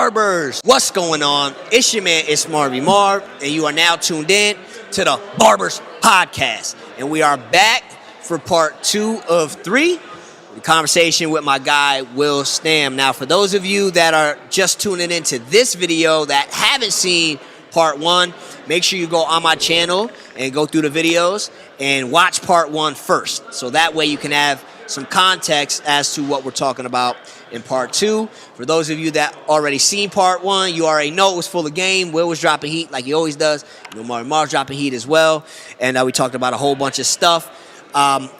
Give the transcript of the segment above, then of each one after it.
Barbers, what's going on? It's your man, it's MarvyMarv, and you are now tuned in to the Barbers podcast. And we are back for part 2 of 3, the conversation with my guy, Will Stam. Now, for those of you that are just tuning into this video that haven't seen part 1, make sure you go on my channel and go through the videos and watch part 1 first. So that way you can have some context as to what we're talking about in part 2. For those of you that already seen part 1, you already know it was full of game. Will was dropping heat like he always does. You know, MarvyMarv dropping heat as well. And we talked about a whole bunch of stuff.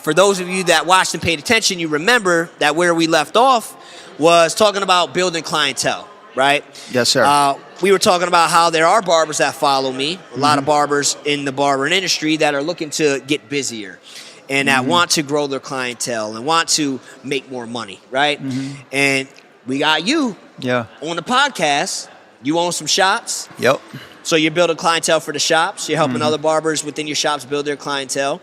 For those of you that watched and paid attention, you remember that where we left off was talking about building clientele, right? Yes, sir. We were talking about how there are barbers that follow me, a lot of barbers in the barbering industry that are looking to get busier and that want to grow their clientele and want to make more money, right? And we got you on the podcast. You own some shops. Yep. So you're building clientele for the shops. You're helping other barbers within your shops build their clientele.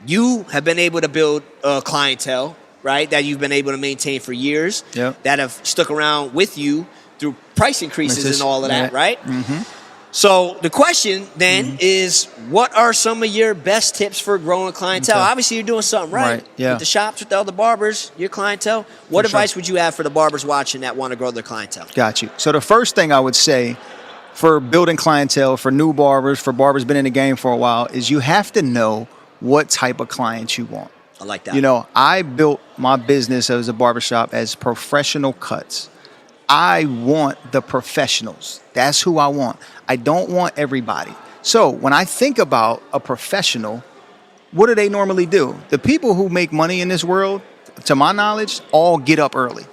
You have been able to build a clientele, right, that you've been able to maintain for years, that have stuck around with you through price increases and all of that, right? So the question then is, what are some of your best tips for growing clientele? Obviously, you're doing something right. With the shops, with the other barbers, your clientele. What advice would you have for the barbers watching that want to grow their clientele? Got you. So the first thing I would say for building clientele, for new barbers, for barbers been in the game for a while, is you have to know what type of clients you want. I like that. You know, I built my business as a barbershop as professional cuts. I want the professionals. That's who I want. I don't want everybody. So when I think about a professional, what do they normally do? The people who make money in this world, to my knowledge, all get up early.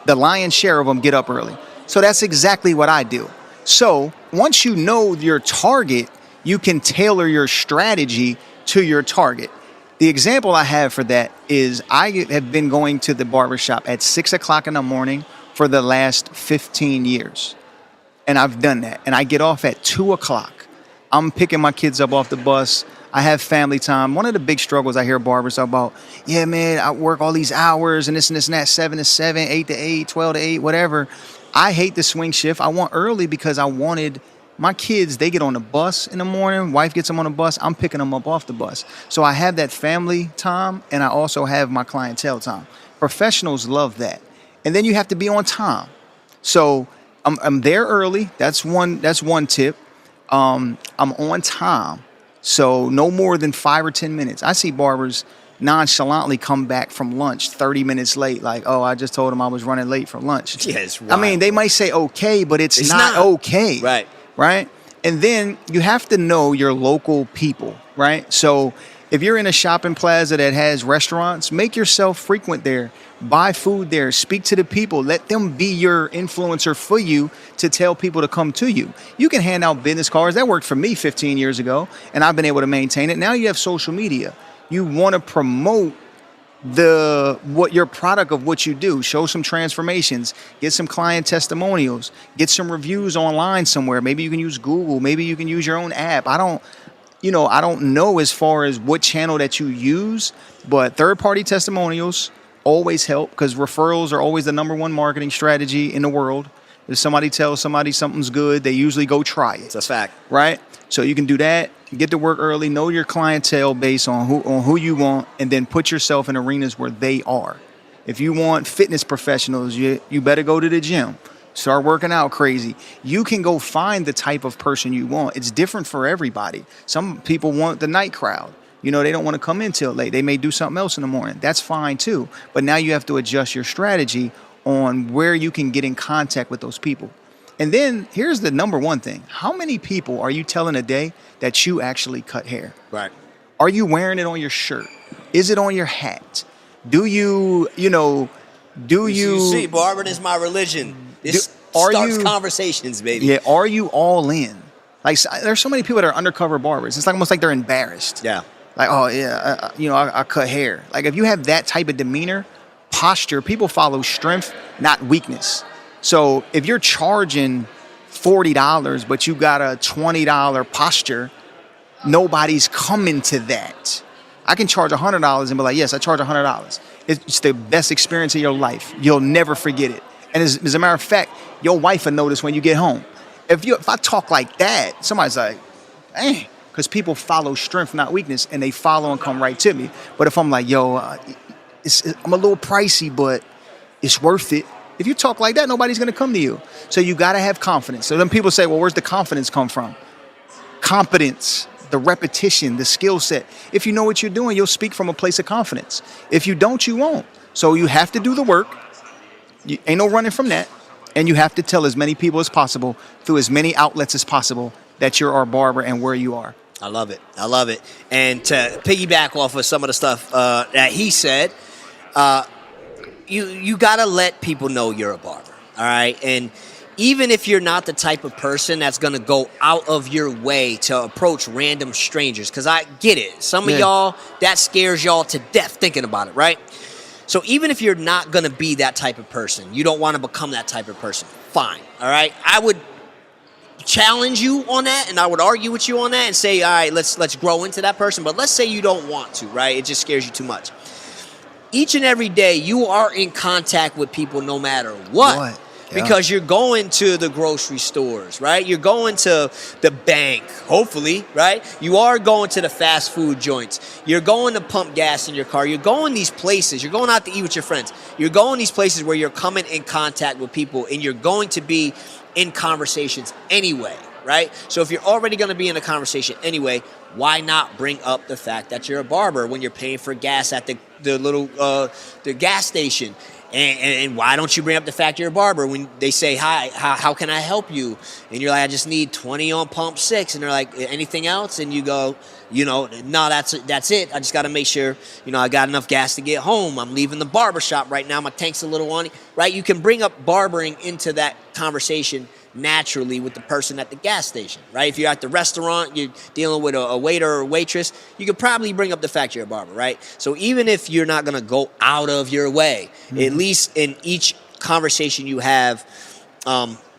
The lion's share of them get up early. So that's exactly what I do. So once you know your target, you can tailor your strategy to your target. The example I have for that is I have been going to the barbershop at 6 o'clock in the morning for the last 15 years. And I've done that. And I get off at 2 o'clock. I'm picking my kids up off the bus. I have family time. One of the big struggles I hear barbers talk about, yeah, man, I work all these hours and this and this and that, 7 to 7, 8 to 8, 12 to 8, whatever. I hate the swing shift. I want early because I wanted my kids, they get on the bus in the morning. Wife gets them on the bus. I'm picking them up off the bus. So I have that family time and I also have my clientele time. Professionals love that. And then you have to be on time. So I'm there early. That's one tip. I'm on time. So no more than 5 or 10 minutes. I see barbers nonchalantly come back from lunch 30 minutes late. Like, oh, I just told them I was running late for lunch. Yes, I mean, they might say okay, but it's not okay. Right? And then you have to know your local people, right? So if you're in a shopping plaza that has restaurants, make yourself frequent there. Buy food there. Speak to the people. Let them be your influencer for you to tell people to come to you. You can hand out business cards. That worked for me 15 years ago, and I've been able to maintain it. Now you have social media. You want to promote your product of what you do. Show some transformations. Get some client testimonials. Get some reviews online somewhere. Maybe you can use Google. Maybe you can use your own app. I don't know as far as what channel that you use, but third-party testimonials always help because referrals are always the number one marketing strategy in the world. If somebody tells somebody something's good, they usually go try it. That's a fact. Right? So you can do that. Get to work early. Know your clientele based on who you want, and then put yourself in arenas where they are. If you want fitness professionals, you better go to the gym. Start working out crazy. You can go find the type of person you want. It's different for everybody. Some people want the night crowd. You know, they don't want to come in till late. They may do something else in the morning. That's fine too. But now you have to adjust your strategy on where you can get in contact with those people. And then here's the number one thing. How many people are you telling a day that you actually cut hair? Right. Are you wearing it on your shirt? Is it on your hat? Do you see, barbering is my religion. This starts conversations, baby. Yeah, are you all in? Like, there's so many people that are undercover barbers. It's like almost like they're embarrassed. Yeah. Like, oh, yeah, I cut hair. Like, if you have that type of demeanor, posture, people follow strength, not weakness. So if you're charging $40, but you got a $20 posture, nobody's coming to that. I can charge $100 and be like, yes, I charge $100. It's the best experience of your life. You'll never forget it. And as a matter of fact, your wife will notice when you get home. If I talk like that, somebody's like, dang, because people follow strength, not weakness, and they follow and come right to me. But if I'm like, yo, I'm a little pricey, but it's worth it. If you talk like that, nobody's going to come to you. So you got to have confidence. So then people say, well, where's the confidence come from? Competence, the repetition, the skill set. If you know what you're doing, you'll speak from a place of confidence. If you don't, you won't. So you have to do the work. Ain't no running from that. And you have to tell as many people as possible through as many outlets as possible that you're our barber and where you are. I love it. I love it. And to piggyback off of some of the stuff that he said, you got to let people know you're a barber, all right? And even if you're not the type of person that's going to go out of your way to approach random strangers, because I get it. Some of y'all, that scares y'all to death thinking about it, right? So even if you're not going to be that type of person, you don't want to become that type of person, fine, all right? I would challenge you on that, and I would argue with you on that and say, all right, let's grow into that person. But let's say you don't want to, right? It just scares you too much. Each and every day, you are in contact with people no matter what. Yeah. Because you're going to the grocery stores, right? You're going to the bank, hopefully, right? You are going to the fast food joints. You're going to pump gas in your car. You're going these places. You're going out to eat with your friends. You're going these places where you're coming in contact with people, and you're going to be in conversations anyway, right? So if you're already going to be in a conversation anyway, why not bring up the fact that you're a barber when you're paying for gas at the gas station? And why don't you bring up the fact you're a barber when they say, hi, how can I help you? And you're like, I just need 20 on pump 6. And they're like, anything else? And you go, no, that's it. I just got to make sure, I got enough gas to get home. I'm leaving the barbershop right now. My tank's a little on, right? You can bring up barbering into that conversation naturally with the person at the gas station, right? If you're at the restaurant, you're dealing with a waiter or a waitress, you could probably bring up the fact you're a barber, right? So even if you're not going to go out of your way, at least in each conversation you have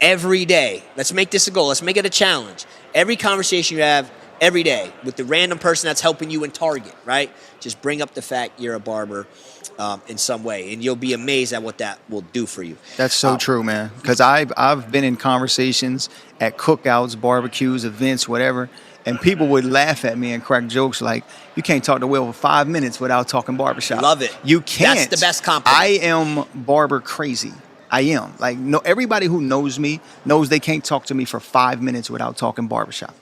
every day, let's make this a goal. Let's make it a challenge. Every conversation you have every day with the random person that's helping you in Target, right? Just bring up the fact you're a barber in some way, and you'll be amazed at what that will do for you. That's so true, man. Because I've been in conversations at cookouts, barbecues, events, whatever, and people would laugh at me and crack jokes like, you can't talk to Will for 5 minutes without talking barbershop. Love it. You can't. That's the best compliment. I am barber crazy. I am. Like, no, everybody who knows me knows they can't talk to me for 5 minutes without talking barbershop.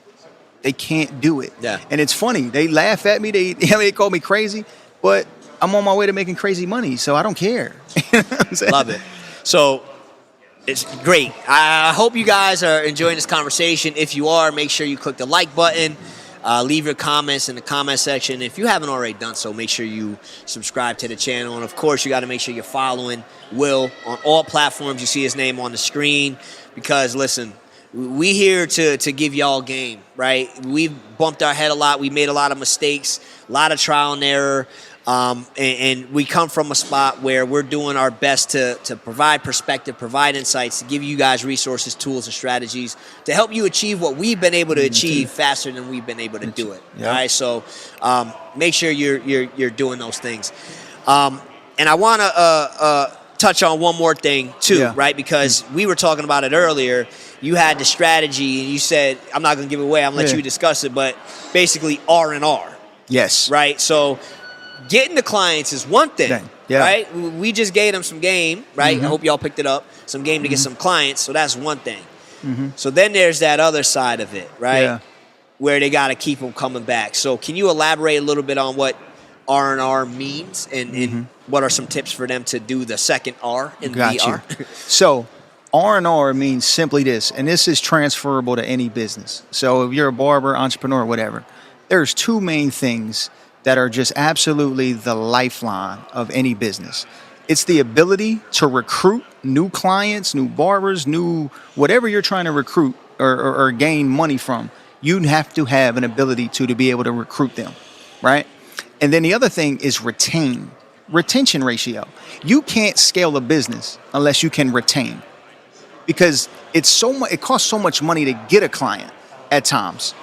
They can't do it. Yeah. And it's funny. They laugh at me. They call me crazy, but I'm on my way to making crazy money, so I don't care. You know what I'm saying? Love it. So it's great. I hope you guys are enjoying this conversation. If you are, make sure you click the like button. Leave your comments in the comment section. If you haven't already done so, make sure you subscribe to the channel. And, of course, you got to make sure you're following Will on all platforms. You see his name on the screen because, listen, we here to give y'all game, right? We've bumped our head a lot. We made a lot of mistakes, a lot of trial and error. And we come from a spot where we're doing our best to provide perspective, provide insights, to give you guys resources, tools, and strategies to help you achieve what we've been able to achieve faster than we've been able to do it. Yeah. All right, so make sure you're doing those things. And I want to touch on one more thing too, right? Because we were talking about it earlier. You had the strategy, and you said, I'm not going to give it away. I'm going to let you discuss it, but basically R&R. Yes. Right? So getting the clients is one thing, right? We just gave them some game, right? I hope y'all picked it up. Some game to get some clients, so that's one thing. So then there's that other side of it, right? Yeah. Where they got to keep them coming back. So can you elaborate a little bit on what R&R means and what are some tips for them to do the second R in VR? So R&R means simply this, and this is transferable to any business. So if you're a barber, entrepreneur, whatever, there's two main things that are just absolutely the lifeline of any business. It's the ability to recruit new clients, new barbers, new whatever you're trying to recruit or gain money from. You have to have an ability to be able to recruit them, right? And then the other thing is retention ratio. You can't scale a business unless you can retain, because it costs so much money to get a client at times.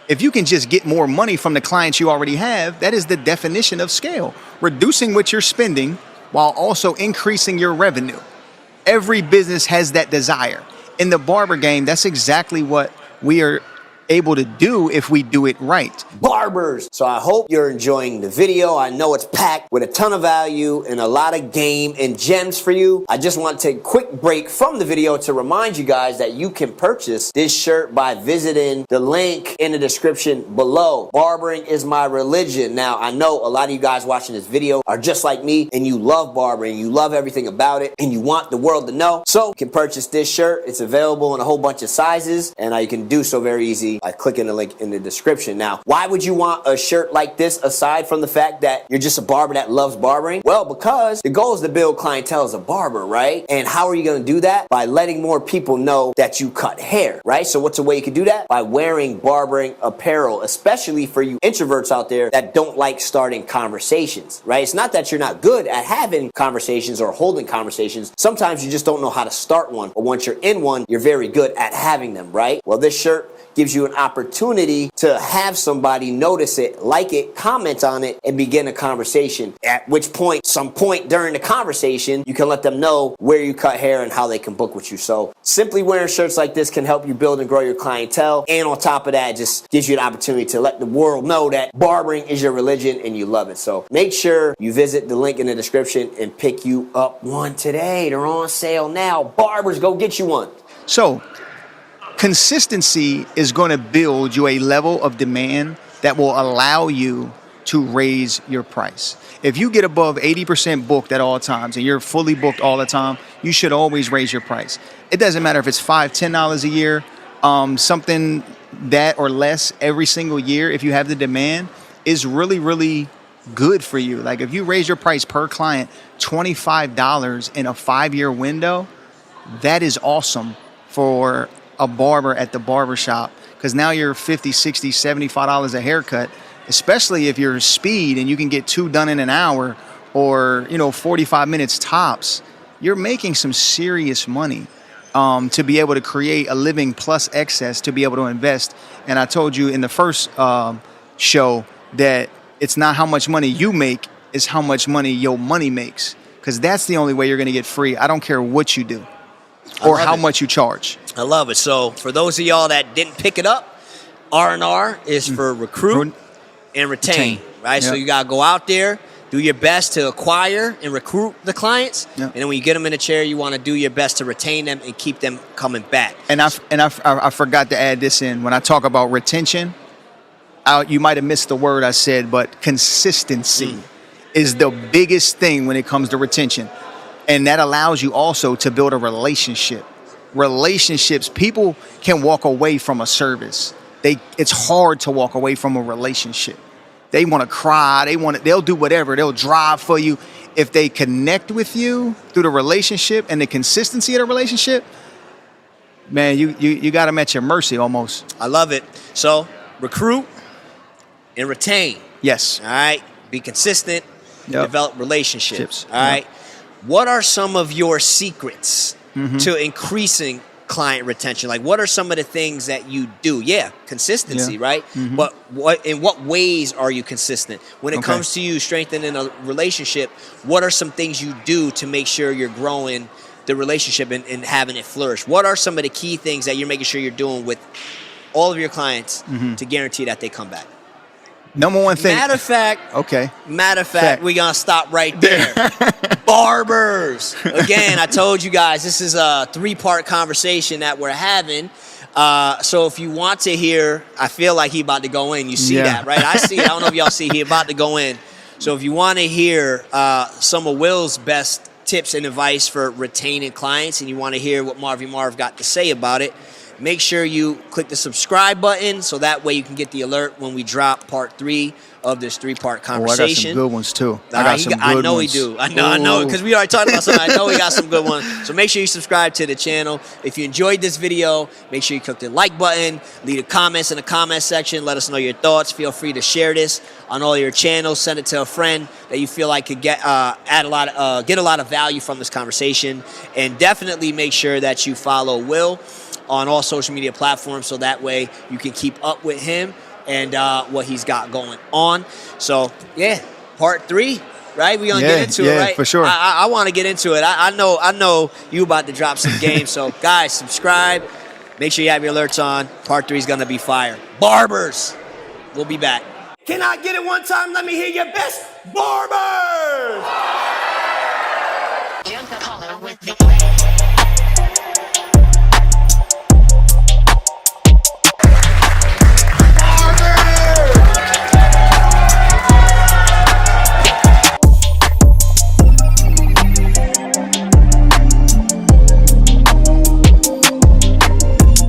If you can just get more money from the clients you already have, that is the definition of scale. Reducing what you're spending while also increasing your revenue. Every business has that desire. In the barber game, that's exactly what we are able to do if we do it right. Barbers. So I hope you're enjoying the video. I know it's packed with a ton of value and a lot of game and gems for you. I just want to take a quick break from the video to remind you guys that you can purchase this shirt by visiting the link in the description below. Barbering is my religion. Now, I know a lot of you guys watching this video are just like me and you love barbering, you love everything about it, and you want the world to know. So you can purchase this shirt. It's available in a whole bunch of sizes, and you can do so very easy by clicking the link in the description. Now, why would you want a shirt like this aside from the fact that you're just a barber that loves barbering? Well, because the goal is to build clientele as a barber, right? And how are you going to do that? By letting more people know that you cut hair, right? So what's a way you can do that? By wearing barbering apparel, especially for you introverts out there that don't like starting conversations, right? It's not that you're not good at having conversations or holding conversations. Sometimes you just don't know how to start one. But once you're in one, you're very good at having them, right? Well, this shirt gives you an opportunity to have somebody notice it, like it, comment on it, and begin a conversation. At which point, some point during the conversation, you can let them know where you cut hair and how they can book with you. So simply wearing shirts like this can help you build and grow your clientele. And on top of that, it just gives you an opportunity to let the world know that barbering is your religion and you love it. So make sure you visit the link in the description and pick you up one today. They're on sale now. Barbers, go get you one. So consistency is going to build you a level of demand that will allow you to raise your price. If you get above 80% booked at all times and you're fully booked all the time, you should always raise your price. It doesn't matter if it's $5, $10 a year, something that or less every single year. If you have the demand, is really, really good for you. Like if you raise your price per client $25 in a 5-year window, that is awesome for a barber at the barbershop, because now you're $50, $60, $75 a haircut, especially if you're speed and you can get 2 done in an hour or 45 minutes tops. You're making some serious money to be able to create a living plus excess to be able to invest. And I told you in the first show that it's not how much money you make, it's how much money your money makes, because that's the only way you're going to get free. I don't care what you do or how much you charge. I love it. So for those of y'all that didn't pick it up, R&R is for recruit and retain, right? Yep. So you got to go out there, do your best to acquire and recruit the clients. Yep. And then when you get them in a chair, you want to do your best to retain them and keep them coming back. And I forgot to add this in. When I talk about retention, you might have missed the word I said, but consistency is the biggest thing when it comes to retention. And that allows you also to build a relationship. Relationships, people can walk away from a service. It's hard to walk away from a relationship. They want to cry. They'll do whatever. They'll drive for you. If they connect with you through the relationship and the consistency of the relationship, man, you got them at your mercy almost. I love it. So recruit and retain. Yes. All right. Be consistent. Yep. Develop relationships. All right. What are some of your secrets to increasing client retention? Like, what are some of the things that you do? Yeah, consistency, right? But in what ways are you consistent? When it comes to you strengthening a relationship, what are some things you do to make sure you're growing the relationship and having it flourish? What are some of the key things that you're making sure you're doing with all of your clients to guarantee that they come back? Number one thing. Matter of fact, we're going to stop right there. Barbers. Again, I told you guys, this is a 3-part conversation that we're having. So if you want to hear, I feel like he about to go in. You see that, right? I see it. I don't know if y'all see he about to go in. So if you want to hear some of Will's best tips and advice for retaining clients, and you want to hear what MarvyMarv got to say about it, make sure you click the subscribe button so that way you can get the alert when we drop part 3 of this 3-part conversation. I got some good ones too. I know he do. I know because we already talked about something. I know he got some good ones. So make sure you subscribe to the channel. If you enjoyed this video, make sure you click the like button. Leave the comments in the comment section. Let us know your thoughts. Feel free to share this on all your channels. Send it to a friend that you feel like could get a lot of value from this conversation. And definitely make sure that you follow Will on all social media platforms so that way you can keep up with him and what he's got going on. So, yeah, part 3 right? We gonna Yeah, get into yeah, it, right? for sure. I want to get into it. I know you about to drop some games. So guys, subscribe. Make sure you have your alerts on. Part 3 is gonna be fire. Barbers. We'll be back. Can I get it one time? Let me hear your best barbers.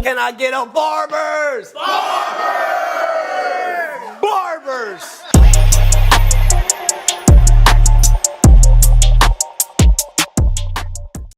Can I get a barbers? Barbers! Barbers!